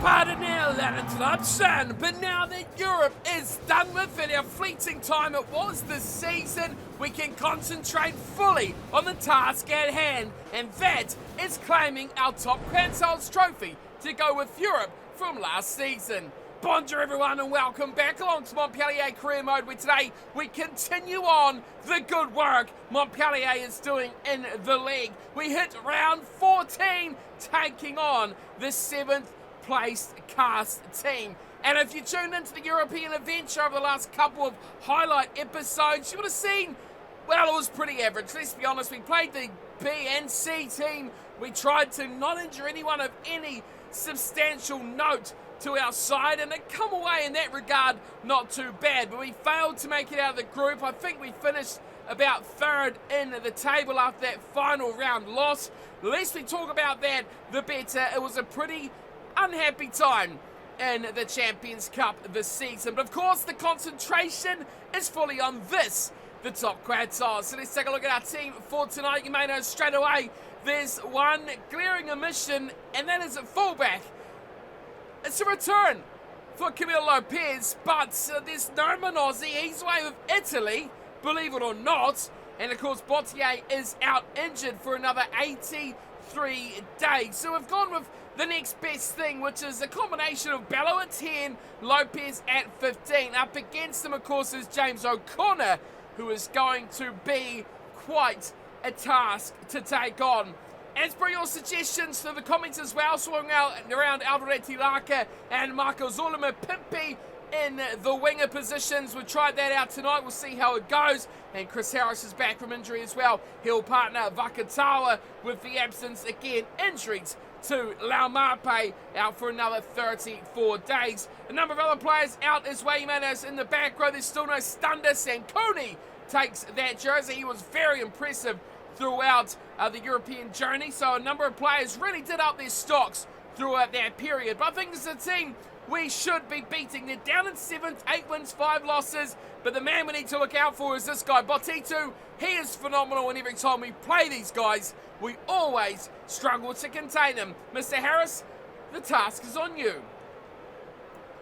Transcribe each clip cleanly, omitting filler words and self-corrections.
Pardon that interruption, but now that Europe is done with it, our fleeting time it was this season, we can concentrate fully on the task at hand, and that is claiming our top Quantiles trophy to go with Europe from last season. Bonjour everyone and welcome back along to Montpellier Career Mode, where today we continue on the good work Montpellier is doing in the league. We hit round 14, taking on the 7th placed cast team. And if you tuned into the European adventure over the last couple of highlight episodes, you would have seen, well, it was pretty average. Let's be honest, we played the B and C team. We tried to not injure anyone of any substantial note to our side, and it come away in that regard not too bad, but we failed to make it out of the group. I think we finished about third in the table after that final round loss. The less we talk about that, the better. It was a pretty unhappy time in the Champions Cup this season, but of course the concentration is fully on this, the top Quantiles. So let's take a look at our team for tonight. You may know straight away there's one glaring omission, and that is at fullback. It's a return for Camilo Lopez, but there's no Manozzi. He's away with Italy, believe it or not. And of course, Bottier is out injured for another 83 days. So we've gone with the next best thing, which is a combination of Bello at 10, Lopez at 15. Up against him, of course, is James O'Connor, who is going to be quite a task to take on. As per your suggestions through the comments as well, swung out around Alvarez Laka and Marco Zulema Pimpi in the winger positions. We'll try that out tonight. We'll see how it goes. And Chris Harris is back from injury as well. He'll partner Vakatawa with the absence, again, injuries to Laumape, out for another 34 days. A number of other players out as well. You may notice in the back row, there's still no Stunda. Sankuni takes that jersey. He was very impressive throughout the European journey, so a number of players really did up their stocks throughout that period. But I think as a team, we should be beating. They're down in 7th, 8 wins, 5 losses, but the man we need to look out for is this guy, Botitu. He is phenomenal, and every time we play these guys, we always struggle to contain him. Mr. Harris, the task is on you.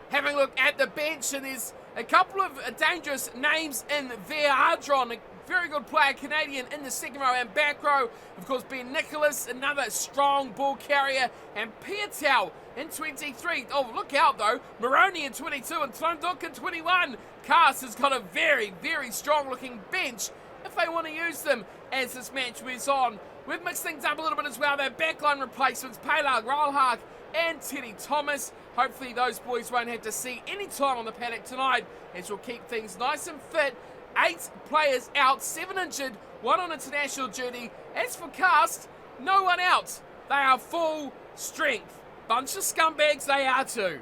Having a look at the bench, and there's a couple of dangerous names in there. Adron, a very good player, Canadian, in the second row and back row. Of course, Ben Nicholas, another strong ball carrier, and Piatel in 23. Oh, look out though. Moroni in 22 and Tlunduk in 21. Cast has got a very, very strong looking bench if they want to use them as this match wears on. We've mixed things up a little bit as well. Their backline replacements, Palag, Ralhag, and Teddy Thomas. Hopefully those boys won't have to see any time on the paddock tonight, as we'll keep things nice and fit. 8 players out, 7 injured, 1 on international duty. As for cast, no one out. They are full strength. Bunch of scumbags they are too.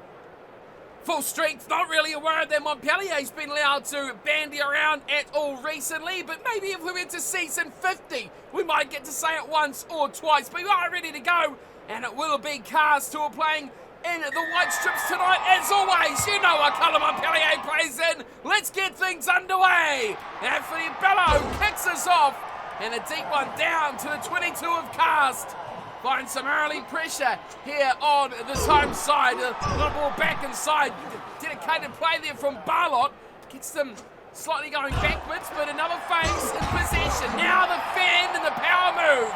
Full strength, not really aware that Montpellier's been allowed to bandy around at all recently, but maybe if we went to season 50, we might get to say it once or twice. But we are ready to go, and it will be cast who are playing in the white strips tonight. As always, you know what colour Montpellier plays in. Let's get things underway. Anthony Bello kicks us off, and a deep one down to the 22 of cast. Find some early pressure here on this home side. A little ball back inside. Dedicated play there from Barlott. Gets them slightly going backwards, but another phase in possession. Now the fan and the power move.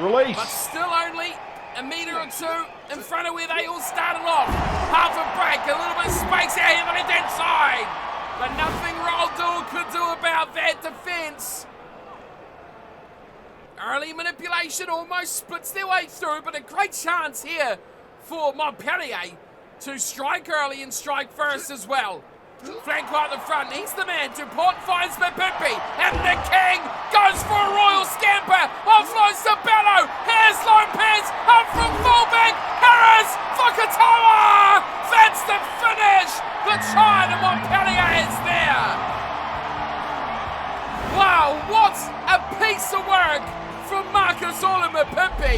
Release. But still only a metre or two in front of where they all started off. Half a break, a little bit of space out here on the left-hand side. But nothing Roldo could do about that defence. Early manipulation almost splits their way through, but a great chance here for Montpellier to strike early and strike first as well. Flank right at the front, he's the man. Dupont finds Mapimpi, and the King goes for a royal scamper. Offloads to Bello. Here's Lopez, up from fullback. Harris, Vakatawa. That's the finish. The try to Montpellier is there. Wow, what a piece of work from Marcus Mapimpi.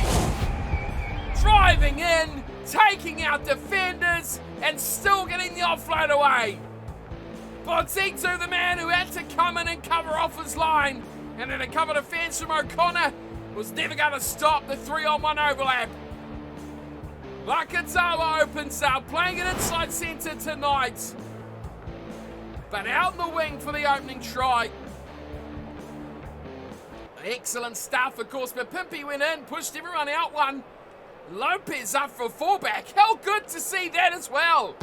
Driving in, taking out defenders, and still getting the offload away. Botitu, the man who had to come in and cover off his line, and then a cover defence from O'Connor was never going to stop the 3-on-1 overlap. Lakazawa opens up, playing it inside centre tonight. But out in the wing for the opening try. Excellent stuff, of course, but Pimpy went in, pushed everyone out one. Lopez up for fullback. How good to see that as well.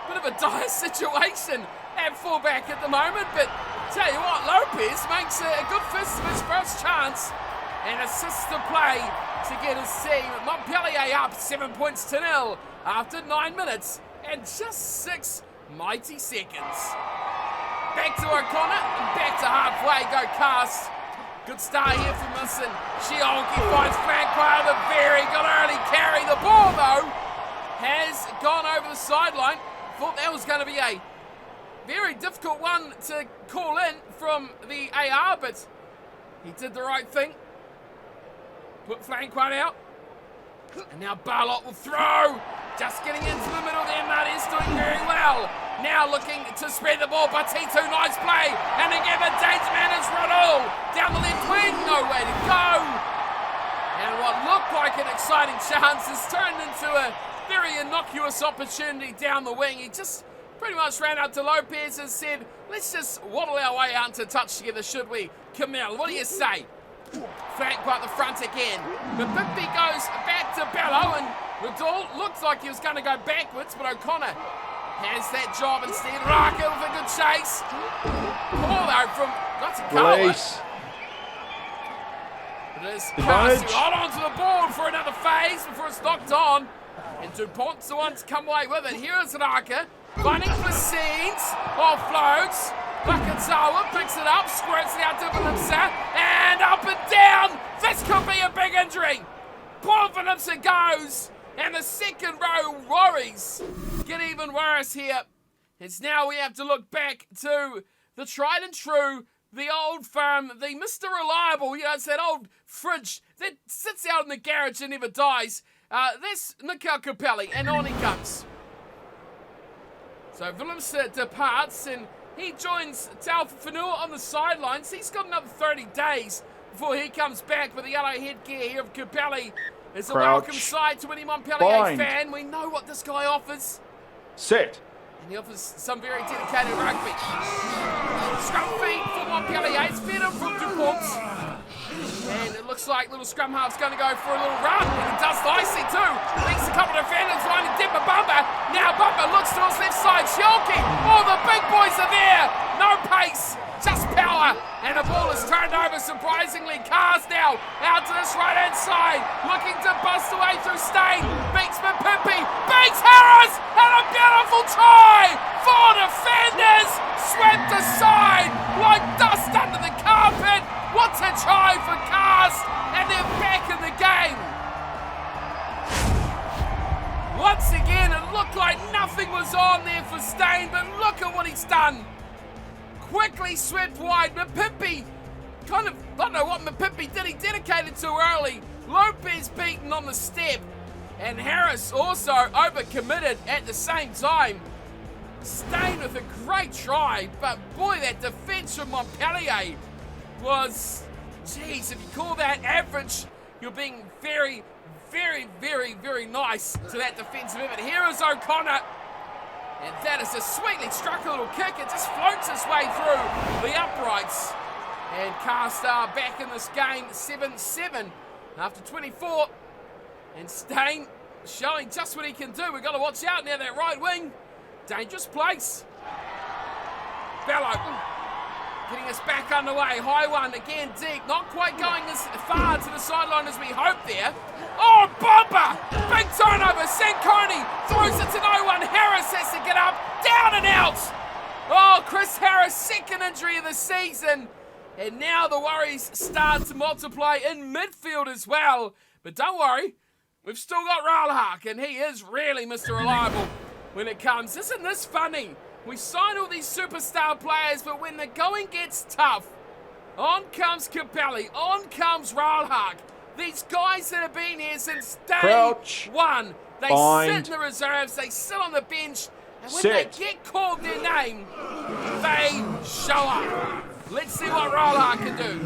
Bit of a dire situation at fullback at the moment, but tell you what, Lopez makes a good fist of his first chance and assists the play to get his team. Montpellier up 7 points to 0 after 9 minutes and just 6 mighty seconds. Back to O'Connor and back to halfway go Cast. Good start here from us, and Shiolki finds Francois, the very good early carry. The ball, though, has gone over the sideline. Thought that was going to be a very difficult one to call in from the AR, but he did the right thing. Put Francois out. And now Barlott will throw. Just getting into the middle there, Marty's doing very well. Now looking to spread the ball, Batito, nice play. And again, the danger man is Ronald. Down the left wing, no way to go. And what looked like an exciting chance has turned into a very innocuous opportunity down the wing. He just pretty much ran up to Lopez and said, let's just waddle our way out into touch together, should we? Camille, what do you say? Francois at the front again. But Bigby goes back to Bello, and Riddle looks like he was going to go backwards, but O'Connor has that job instead. Raka with a good chase. Ball though from not to Carla. It is Cast who hold on to the ball for another phase before it's knocked on. And DuPont's the one to come away with it. Here is Raka, finding Placines, offloads. Lakazawa picks it up, squirts it out to Vanessa, and up and down. This could be a big injury. Poor Vanessa goes, and the second row worries get even worse here. It's now we have to look back to the tried and true, the old firm, the Mr. Reliable, you know, it's that old fridge that sits out in the garage and never dies. This Mikkel Capelli, and on he comes. So Willems departs, and he joins Tauffanua on the sidelines. He's got another 30 days before he comes back with the yellow headgear here of Capelli. It's a welcome sight to any Montpellier fan. We know what this guy offers. Set. And he offers some very dedicated rugby. Scrum feed for Montpellier. It's fed him from DuPont. And it looks like little scrum half's going to go for a little run. And he does nicely too. Leaks a couple of defenders, finding Dipper Bumper. Now Bumper looks to his left side. Shiolki. Oh, the big boys are there. No pace, just power. And the ball is turned over surprisingly. Cast now out to this right hand side. Looking to bust away through Stain. Beats Pimpy. Beats Harris. And a beautiful try. 4 defenders swept aside like dust under the carpet. What a try for Cast, and they're back in the game. Once again, it looked like nothing was on there for Stain, but look at what he's done. Quickly swept wide. Mapimpi, I don't know what Mapimpi did. He dedicated too early. Lopez beaten on the step, and Harris also overcommitted at the same time. Stain with a great try, but boy, that defense from Montpellier was, geez, if you call that average, you're being very, very, very, very nice to that defensive effort. Here is O'Connor, and that is a sweetly struck a little kick. It just floats its way through the uprights. And Cast are back in this game, 7-7 after 24. And Stain showing just what he can do. We've got to watch out now, that right wing. Dangerous place. Bello. Getting us back underway. High one again, deep. Not quite going as far to the sideline as we hoped there. Oh, bumper! Big turnover. Sanconi throws it to no one. Harris has to get up. Down and out. Oh, Chris Harris, second injury of the season. And now the worries start to multiply in midfield as well. But don't worry, we've still got Ralhak, and he is really Mr. Reliable when it comes. Isn't this funny? We sign all these superstar players, but when the going gets tough, on comes Capelli, on comes Ralhak. These guys that have been here since day one, they sit in the reserves, they sit on the bench, and when they get called their name, they show up. Let's see what Ralhak can do.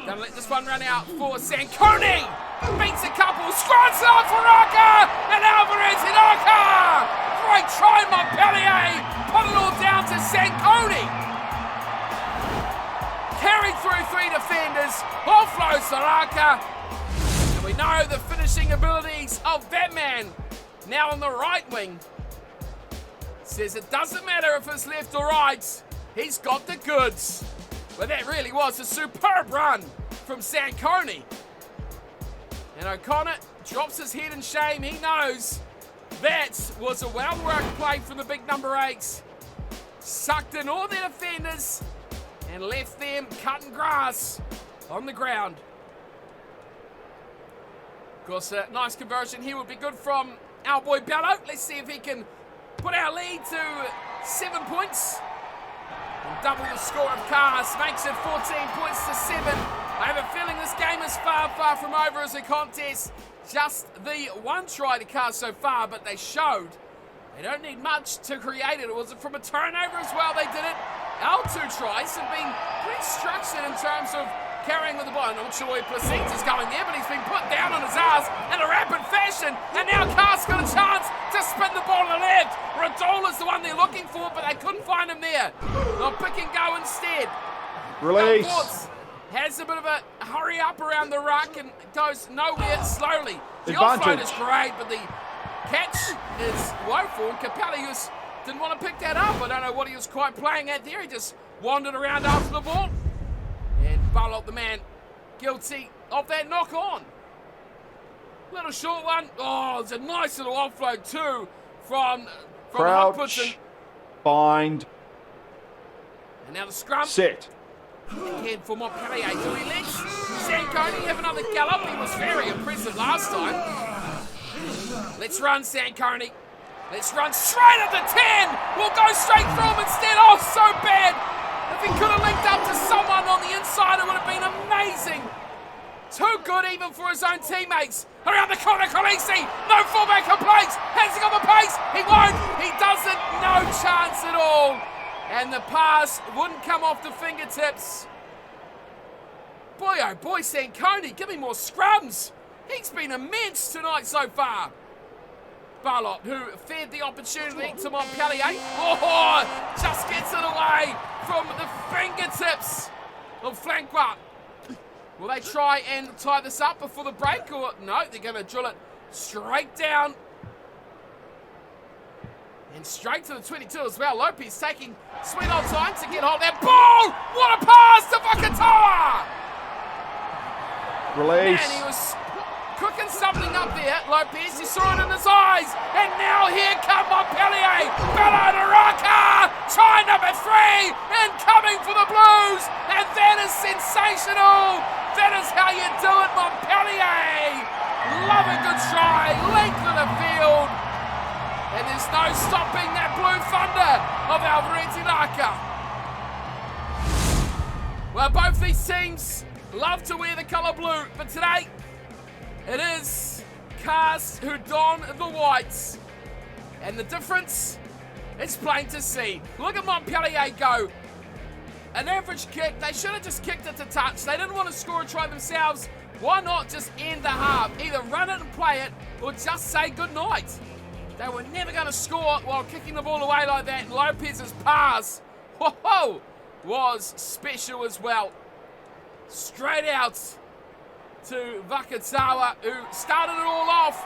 Don't let this one run out for Sanconi. Beats a couple. Scrunts it off for Raka. And Alvarez in Raka. Great try, Montpellier. Put it all down to Sanconi. Carried through 3 defenders. Offloads Saraka. And we know the finishing abilities of that man. Now on the right wing. Says it doesn't matter if it's left or right. He's got the goods. Well, that really was a superb run from Sanconi. And O'Connor drops his head in shame. He knows that was a well-worked play from the big number 8. Sucked in all their defenders and left them cutting grass on the ground. Of course, a nice conversion here would be good from our boy Bello. Let's see if he can put our lead to 7 points. And double the score of Cars. Makes it 14 points to 7. I have a feeling this game is far, far from over as a contest. Just the one try to Cars so far, but they showed they don't need much to create it. It was from a turnover as well. They did it. Our 2 tries have been pretty structured in terms of carrying with the ball. I'm not sure where Placide is going there, but he's been put down on his ass in a rapid fashion. And now Cars got a chance to spin the ball to the left. Radola's the one they're looking for, but they couldn't find him there. They'll pick and go instead. Release. Has a bit of a hurry up around the ruck and goes nowhere slowly. The Advantage. offload is great, but the catch is woeful. Capelli didn't want to pick that up. I don't know what he was quite playing at there. He just wandered around after the ball. And Barlow, the man, guilty of that knock on. Little short one. Oh, it's a nice little offload too from Hopkinson. Bind. And now the scrum. Set. Again for Montpellier. Do we let Sanconi have another gallop? He was very impressive last time. Let's run, Sanconi. Let's run straight at the 10. We'll go straight through him instead. Oh, so bad. If he could have linked up to someone on the inside, it would have been amazing. Too good even for his own teammates. Around the corner, Khaleesi. No fullback complaints. Has he got the pace? He won't. He doesn't. No chance at all. And the pass wouldn't come off the fingertips. Boy, oh boy, Sanconi, give me more scrums. He's been immense tonight so far. Barlot, who fed the opportunity to Montpellier. Oh, just gets it away from the fingertips of Flanquart. Will they try and tie this up before the break? Or no, they're going to drill it straight down. And straight to the 22 as well. Lopez taking sweet old time to get hold of that ball. What a pass to Vakatawa. Release. Man, he was cooking something up there. Lopez, you saw it in his eyes. And now here come Montpellier. Bello to Raka. Try number 3. And coming for the Blues. And that is sensational. That is how you do it, Montpellier. Love a good try. Length of the field. And there's no stopping that blue thunder of Alvarez Raka. Well, both these teams love to wear the colour blue, but today it is Cars who don the whites. And the difference is plain to see. Look at Montpellier go. An average kick. They should have just kicked it to touch. They didn't want to score a try themselves. Why not just end the half? Either run it and play it, or just say goodnight. They were never going to score while kicking the ball away like that. And Lopez's pass, whoa, was special as well. Straight out to Vakatawa, who started it all off.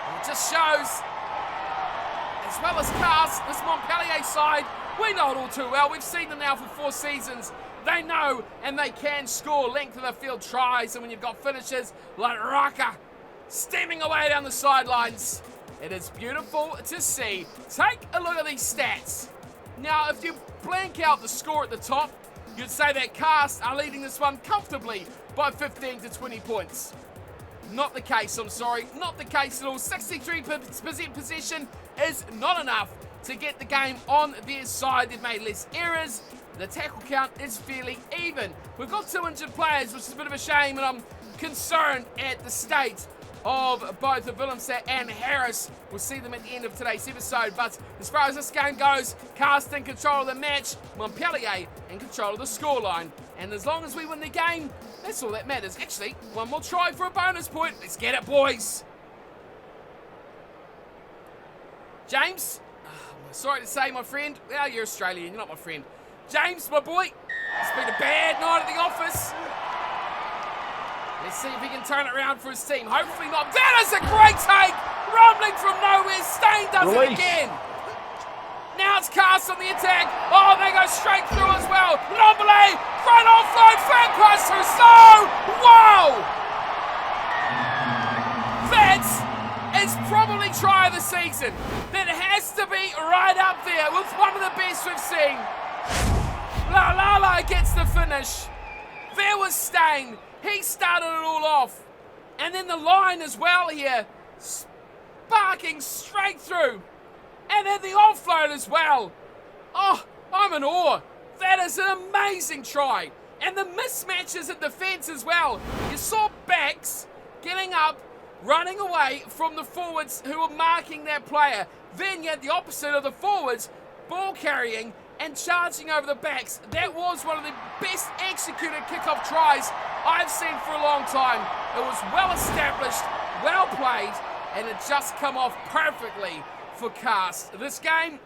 And it just shows, as well as Cars, this Montpellier side, we know it all too well. We've seen them now for 4 seasons. They know and they can score length of the field tries. And when you've got finishers like Raka stemming away down the sidelines, it is beautiful to see. Take a look at these stats. Now, if you blank out the score at the top, you'd say that Cast are leading this one comfortably by 15 to 20 points. Not the case, I'm sorry. Not the case at all. 63% possession is not enough to get the game on their side. They've made less errors. The tackle count is fairly even. We've got 2 injured players, which is a bit of a shame, and I'm concerned at the state of both Willemse and Harris. We'll see them at the end of today's episode. But as far as this game goes, Cast in control of the match, Montpellier in control of the scoreline. And as long as we win the game, That's all that matters. Actually, one more try for a bonus point. Let's get it, boys. James, sorry to say, my friend. Well, you're Australian, you're not my friend. James, my boy, it's been a bad night at the office. Let's see if he can turn it around for his team. Hopefully not. That is a great take! Rumbling from nowhere. Stain does it again. Now it's Cast on the attack. Oh, they go straight through as well. Montpellier, front offload, flat pass too slow. Wow! That's is probably try of the season. That has to be right up there with one of the best we've seen. La gets the finish. There was Stain. He started it all off. And then the line as well here. Sparking straight through. And then the offload as well. Oh, I'm in awe. That is an amazing try. And the mismatches in defence as well. You saw backs getting up, running away from the forwards who were marking that player. Then you had the opposite of the forwards, ball carrying and charging over the backs. That was one of the best executed kickoff tries I've seen for a long time. It was well established, well played, and it just come off perfectly for Cast. This game,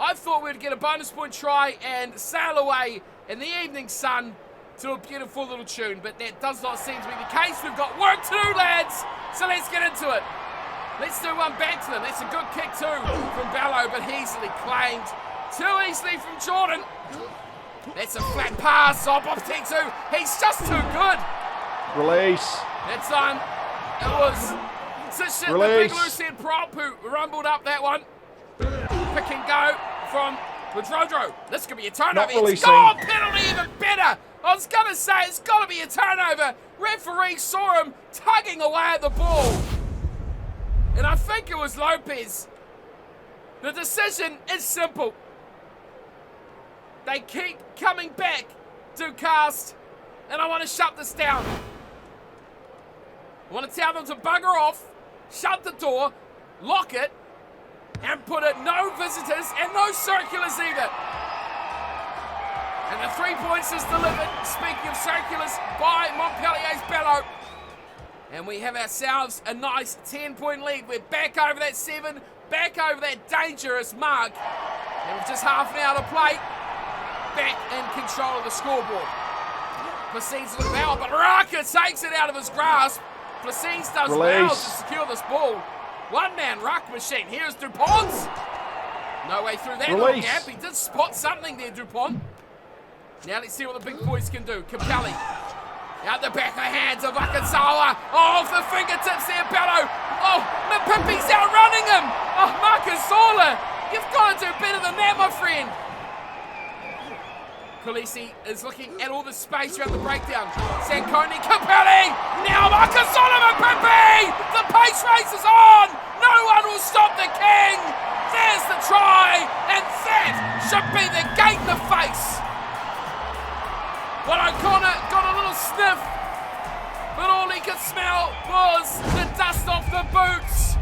I thought we'd get a bonus point try and sail away in the evening sun to a beautiful little tune, but that does not seem to be the case. We've got work to do, lads, so let's get into it. Let's do one back to them. That's a good kick too from Bello, but easily claimed. Too easily from Jordan. That's a flat pass off T2. He's just too good. Release. That time, it was the big loose head prop who rumbled up that one. Pick and go from Rodrodro. This could be a turnover. It's gone. Penalty even better. I was going to say, it's got to be a turnover. Referee saw him tugging away at the ball. And I think it was Lopez. The decision is simple. They keep coming back to Cast. And I want to shut this down. I want to tell them to bugger off, shut the door, lock it, and put it no visitors and no circulars either. And the 3 points is delivered, speaking of circulars, by Montpellier's Bello. And we have ourselves a nice 10-point lead. We're back over that 7, back over that dangerous mark. And with just half an hour to play, back in control of the scoreboard. Placines with the foul, but Raka takes it out of his grasp. Placines does well to secure this ball. One-man ruck machine. Here's Dupont. No way through that little gap. He did spot something there, Dupont. Now let's see what the big boys can do. Capelli. Out the back of the hands of Akazawa. Oh, off the fingertips there, Bello. Oh, Mapimpi's outrunning him. Oh, Makazola. You've got to do better than that, my friend. Khaleesi is looking at all the space around the breakdown. Sanconi, Capelli. Now Makazola, Mapimpi. The pace race is on. No one will stop the king. There's the try. And that should be the gate in the face. But O'Connor got a little sniff, but all he could smell was the dust off the boots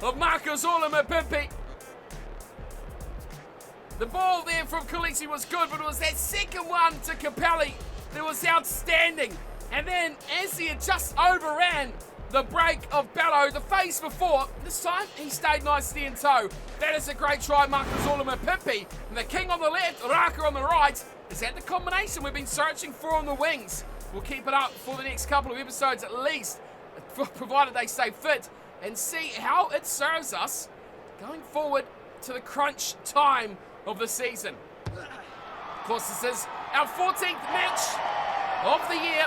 of Makazola Mapimpi. The ball there from Khaleesi was good, but it was that second one to Capelli that was outstanding. And then as he had just overran the break of Bello, the phase before, this time he stayed nicely in tow. That is a great try, Makazola Mapimpi. And the king on the left, Raka on the right. Is that the combination we've been searching for on the wings? We'll keep it up for the next couple of episodes at least, provided they stay fit, and see how it serves us going forward to the crunch time of the season. Of course, this is our 14th match of the year.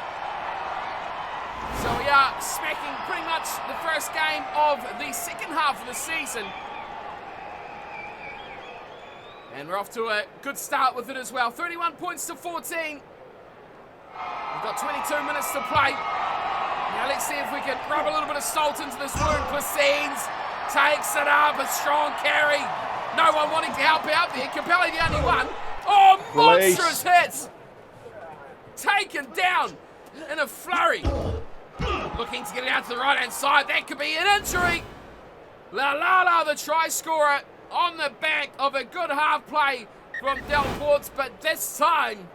So we are smacking pretty much the first game of the second half of the season. And we're off to a good start with it as well. 31 points to 14. We've got 22 minutes to play. Now let's see if we can rub a little bit of salt into this wound. Placines takes it up, a strong carry. No one wanting to help out there. Capelli the only one. Oh, monstrous hits. Taken down in a flurry. Looking to get it out to the right-hand side. That could be an injury. La, the try scorer, on the back of a good half play from Del Ports, but this time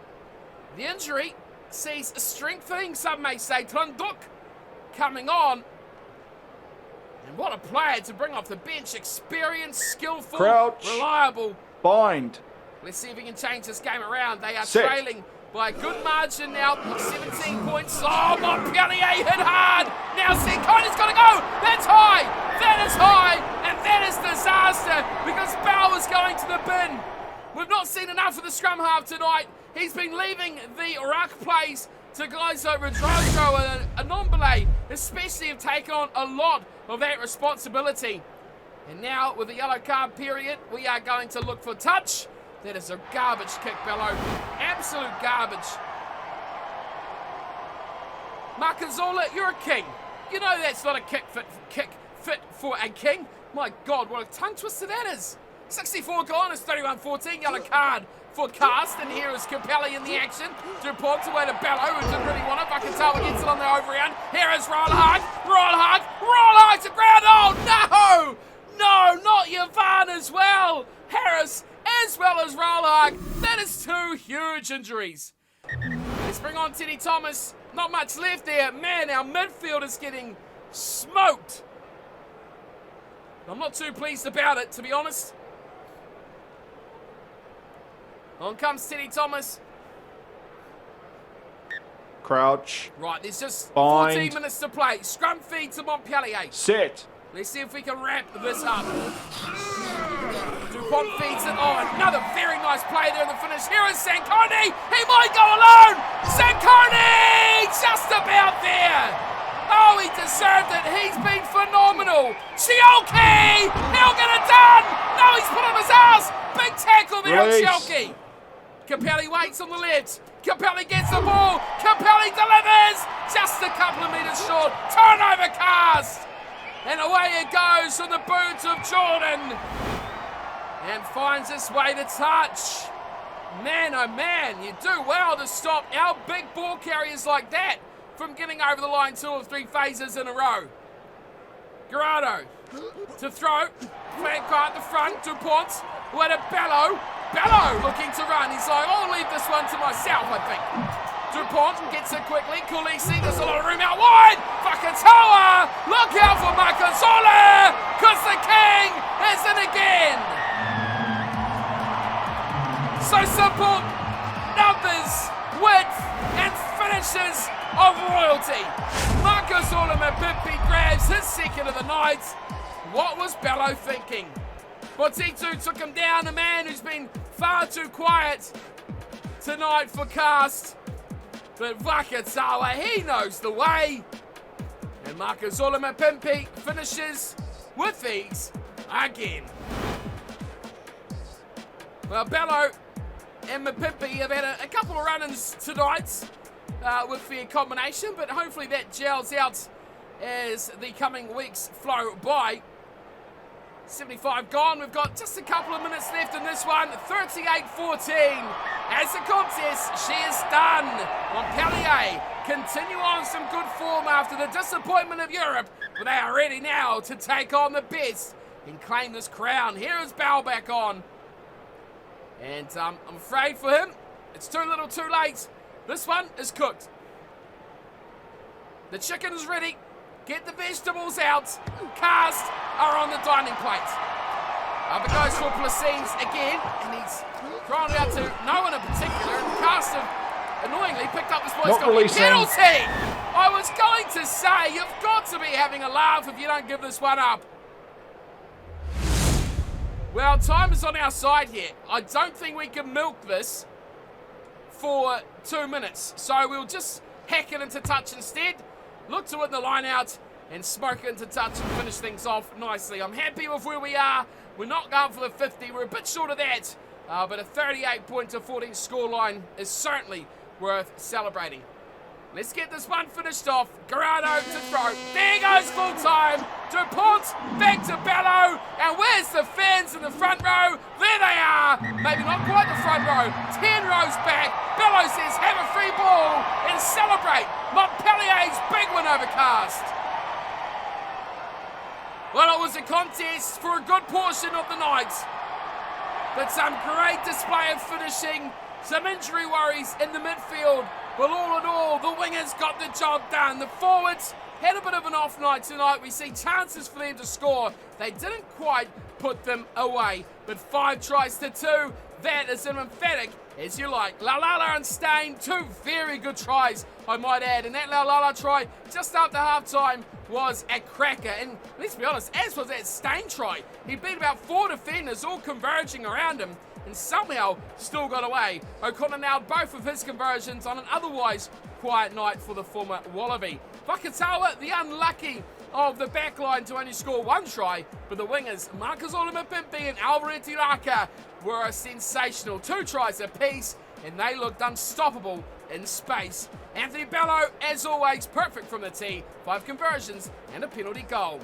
the injury sees strengthening, some may say. Trunduk coming on. And what a player to bring off the bench. Experienced, skillful, Crouch. reliable. Bind. Let's see if we can change this game around. They are Set. trailing by a good margin now of 17 points. Oh, Montpellier hit hard. Now Senkone's got to go. That's high. That is high. And that is disaster because Bell is going to the bin. We've not seen enough of the scrum half tonight. He's been leaving the ruck plays to guys over Drogo and Montpellier, especially have taken on a lot of that responsibility. And now, with the yellow card period, we are going to look for touch. That is a garbage kick, Bello. Absolute garbage. Makazola, you're a king. You know that's not a kick fit for a king. My God, what a tongue twister that is. 64 gone, it's 31-14, yellow card for Cast, and here is Capelli in the action. DuPont away to Bello, who didn't really want it. Vakatawa gets it on the overround. Here is Rollhard to ground. Oh, no, not Yavan as well. Harris as well as Rollhard. That is two huge injuries. Let's bring on Teddy Thomas. Not much left there. Man, our midfield is getting smoked. I'm not too pleased about it, to be honest. On comes Teddy Thomas. Crouch. Right, there's just Bind. 14 minutes to play. Scrum feed to Montpellier. Set. Let's see if we can wrap this up. DuPont feeds it. Oh, another very nice play there in the finish. Here is Sankoni. He might go alone. Sankoni! Just about there. Oh, he deserved it. He's been phenomenal. Chioke! He'll get it done. No, he's put on his ass. Big tackle there on Chioke. Capelli waits on the left. Capelli gets the ball. Capelli delivers. Just a couple of meters short. Turnover Cast. And away it goes from the boot of Jordan. And finds its way to touch. Man, oh man, you do well to stop our big ball carriers like that from getting over the line 2 or 3 phases in a row. Gerardo to throw. Flank at the front. DuPont. Away to Bello. Bello looking to run. He's like, I'll leave this one to myself, I think. DuPont gets it quickly. Kulisi, there's a lot of room out wide. Vakatawa, look out for Makazola, because the king is in again. So simple. Numbers, width, and finishes of royalty. Makazola Mapimpi grabs his second of the night. What was Bello thinking? Botitu took him down, a man who's been far too quiet tonight for Cast. But Vakatawa, he knows the way. And Makazola Mapimpi finishes with ease again. Well, Bello and Mapimpi have had a couple of run-ins tonight with their combination, but hopefully that gels out as the coming weeks flow by. 75 gone. We've got just a couple of minutes left in this one. 38-14. As the contest, she is done. Montpellier continue on some good form after the disappointment of Europe, but they are ready now to take on the best and claim this crown. Here is Bell back on. And I'm afraid for him, it's too little too late. This one is cooked. The chicken is ready. Get the vegetables out. Cast are on the dining plate. Up it goes for Placines again, and he's thrown it out to no one in particular. And Cast have annoyingly picked up this boy's got a penalty. I was going to say, you've got to be having a laugh if you don't give this one up. Well, time is on our side here. I don't think we can milk this for 2 minutes. So we'll just hack it into touch instead. Look to win the line out and smoke it into touch and finish things off nicely. I'm happy with where we are. We're not going for the 50. We're a bit short of that. But a 38-14 scoreline is certainly worth celebrating. Let's get this one finished off. Gerardo to throw. There goes full time. DuPont back to Bello. And where's the fans in the front row? There they are. Maybe not quite the front row. 10 rows back. Bello says have a free ball and celebrate Montpellier's big win over Cast. Well, it was a contest for a good portion of the night. But some great display of finishing. Some injury worries in the midfield. But all in all, the wingers got the job done. The forwards had a bit of an off night tonight. We see chances for them to score. They didn't quite put them away. But 5 tries to 2, that is an emphatic as you like. Lalala and Stain, 2 very good tries, I might add. And that Lalala try just after half-time was a cracker. And let's be honest, as was that Stain try. He beat about 4 defenders all converging around him and somehow still got away. O'Connor nailed both of his conversions on an otherwise quiet night for the former Wallaby. Fakatawa, the unlucky of the backline to only score 1 try, but the wingers, Marcus Olumapimpi and Alvarez Raka, were sensational. 2 tries apiece, and they looked unstoppable in space. Anthony Bello, as always, perfect from the tee, 5 conversions and a penalty goal.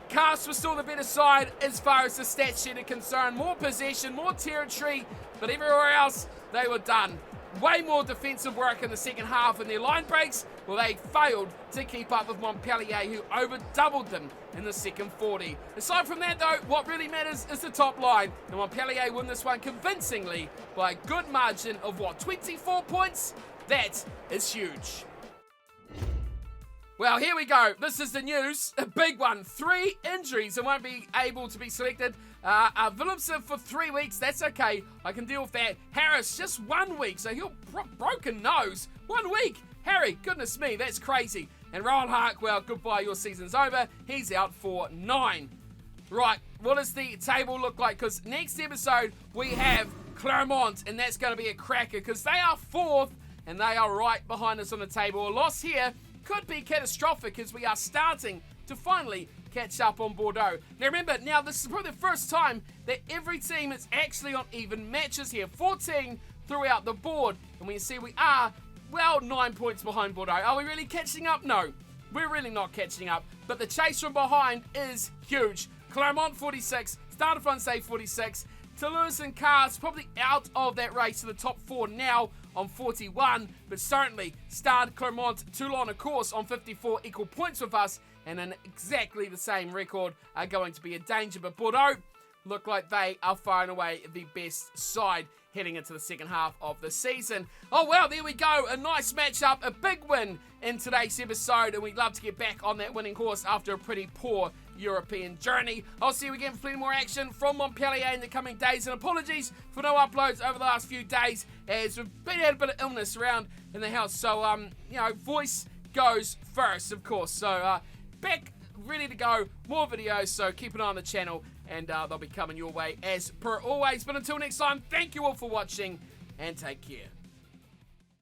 Cast was still the better side as far as the stat sheet are concerned. More possession, more territory, but everywhere else, they were done. Way more defensive work in the second half, and their line breaks, well, they failed to keep up with Montpellier, who over-doubled them in the second 40. Aside from that, though, what really matters is the top line. And Montpellier won this one convincingly by a good margin of, 24 points? That is huge. Well, here we go. This is the news. A big one. 3 injuries and won't be able to be selected. Willemse for 3 weeks. That's okay. I can deal with that. Harris, just 1 week. So he'll broken nose. 1 week. Harry, goodness me, that's crazy. And Rowan Hark, well, goodbye, your season's over. He's out for 9. Right, what does the table look like? Because next episode, we have Clermont, and that's going to be a cracker because they are 4th, and they are right behind us on the table. A loss here could be catastrophic as we are starting to finally catch up on Bordeaux. Now remember, this is probably the first time that every team is actually on even matches here. 14 throughout the board. And when you see we are, 9 points behind Bordeaux. Are we really catching up? No, we're really not catching up. But the chase from behind is huge. Clermont 46, Stade Francais 46, Toulouse and Cars probably out of that race to the top 4 now on 41, but certainly Stade, Clermont, Toulon, of course, on 54 equal points with us, and in exactly the same record are going to be a danger. But Bordeaux look like they are far and away the best side heading into the second half of the season. Oh, well, there we go. A nice matchup, a big win in today's episode, and we'd love to get back on that winning course after a pretty poor European journey. I'll see you again for plenty more action from Montpellier in the coming days, and apologies for no uploads over the last few days as we've had a bit of illness around in the house, so voice goes first, of course. So back ready to go, more videos, so keep an eye on the channel, and they'll be coming your way as per always. But until next time, thank you all for watching and take care.